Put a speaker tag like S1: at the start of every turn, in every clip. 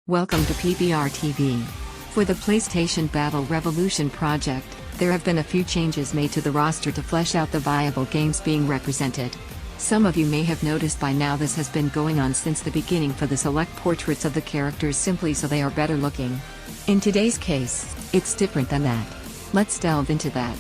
S1: Welcome to PBR TV. For the PlayStation Battle Revolution project, there have been a few changes made to the roster to flesh out the viable games being represented. Some of you may have noticed by now this has been going on since the beginning for the select portraits of the characters simply so they are better looking. In today's case, it's different than that. Let's delve into that.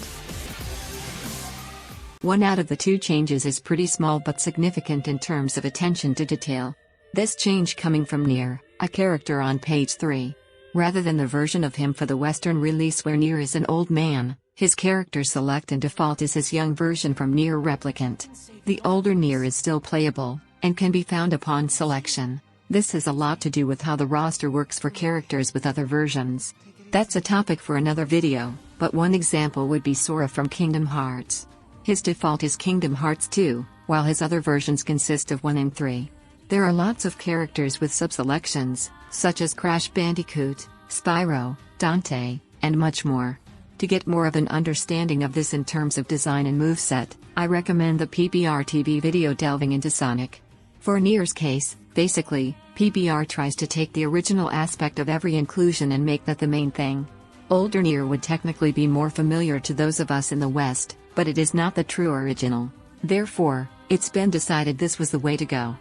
S1: One out of the two changes is pretty small but significant in terms of attention to detail. This change coming from Nier, a character on page 3. Rather than the version of him for the Western release where Nier is an old man, his character select and default is his young version from Nier Replicant. The older Nier is still playable, and can be found upon selection. This has a lot to do with how the roster works for characters with other versions. That's a topic for another video, but one example would be Sora from Kingdom Hearts. His default is Kingdom Hearts 2, while his other versions consist of 1 and 3. There are lots of characters with sub-selections, such as Crash Bandicoot, Spyro, Dante, and much more. To get more of an understanding of this in terms of design and moveset, I recommend the PBR TV video delving into Sonic. For Nier's case, basically, PBR tries to take the original aspect of every inclusion and make that the main thing. Older Nier would technically be more familiar to those of us in the West, but it is not the true original. Therefore, it's been decided this was the way to go.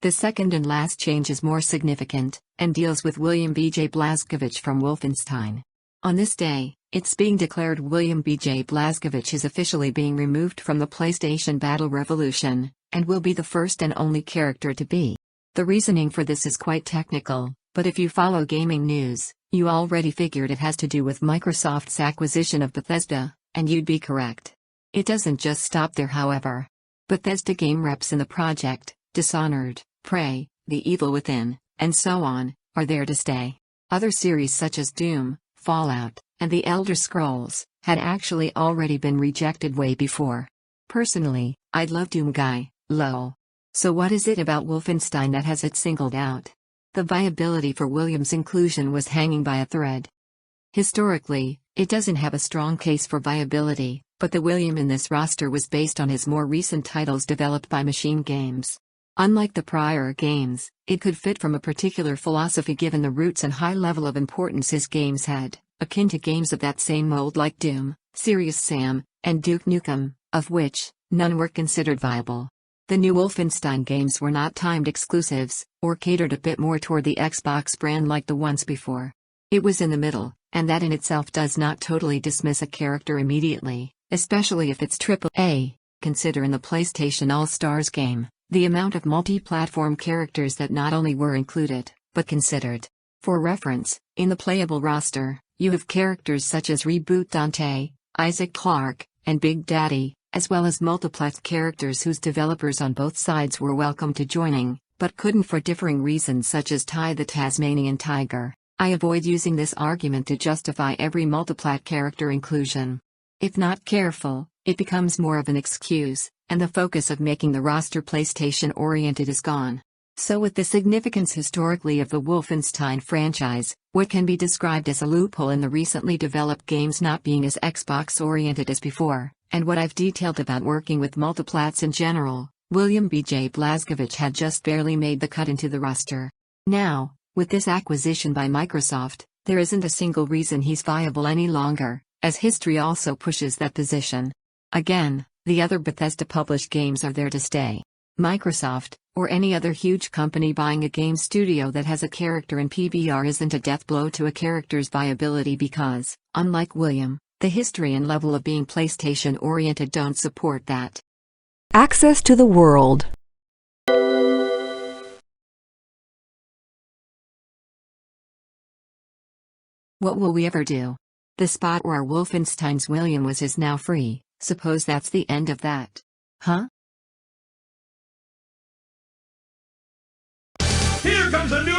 S1: The second and last change is more significant, and deals with William B.J. Blazkowicz from Wolfenstein. On this day, it's being declared William B.J. Blazkowicz is officially being removed from the PlayStation Battle Revolution, and will be the first and only character to be. The reasoning for this is quite technical, but if you follow gaming news, you already figured it has to do with Microsoft's acquisition of Bethesda, and you'd be correct. It doesn't just stop there however. Bethesda game reps in the project, Dishonored, Prey, The Evil Within, and so on, are there to stay. Other series such as Doom, Fallout, and The Elder Scrolls had actually already been rejected way before. Personally, I'd love Doom guy, lol. So what is it about Wolfenstein that has it singled out? The viability for William's inclusion was hanging by a thread. Historically, it doesn't have a strong case for viability, but the William in this roster was based on his more recent titles developed by Machine Games. Unlike the prior games, it could fit from a particular philosophy given the roots and high level of importance his games had, akin to games of that same mold like Doom, Serious Sam, and Duke Nukem, of which, none were considered viable. The new Wolfenstein games were not timed exclusives, or catered a bit more toward the Xbox brand like the ones before. It was in the middle, and that in itself does not totally dismiss a character immediately, especially if it's AAA. Consider in the PlayStation All-Stars game, the amount of multi-platform characters that not only were included, but considered. For reference, in the playable roster, you have characters such as Reboot Dante, Isaac Clarke, and Big Daddy, as well as multiplex characters whose developers on both sides were welcome to joining, but couldn't for differing reasons such as Ty the Tasmanian Tiger. I avoid using this argument to justify every multiplat character inclusion. If not careful, it becomes more of an excuse, and the focus of making the roster PlayStation-oriented is gone. So with the significance historically of the Wolfenstein franchise, what can be described as a loophole in the recently developed games not being as Xbox-oriented as before, and what I've detailed about working with multiplats in general, William B.J. Blazkowicz had just barely made the cut into the roster. Now, with this acquisition by Microsoft, there isn't a single reason he's viable any longer, as history also pushes that position. Again, the other Bethesda-published games are there to stay. Microsoft, or any other huge company buying a game studio that has a character in PBR isn't a death blow to a character's viability because, unlike William, the history and level of being PlayStation-oriented don't support that.
S2: Access to the world.
S1: What will we ever do? The spot where Wolfenstein's William was is now free, suppose that's the end of that. Huh?
S3: Here comes a new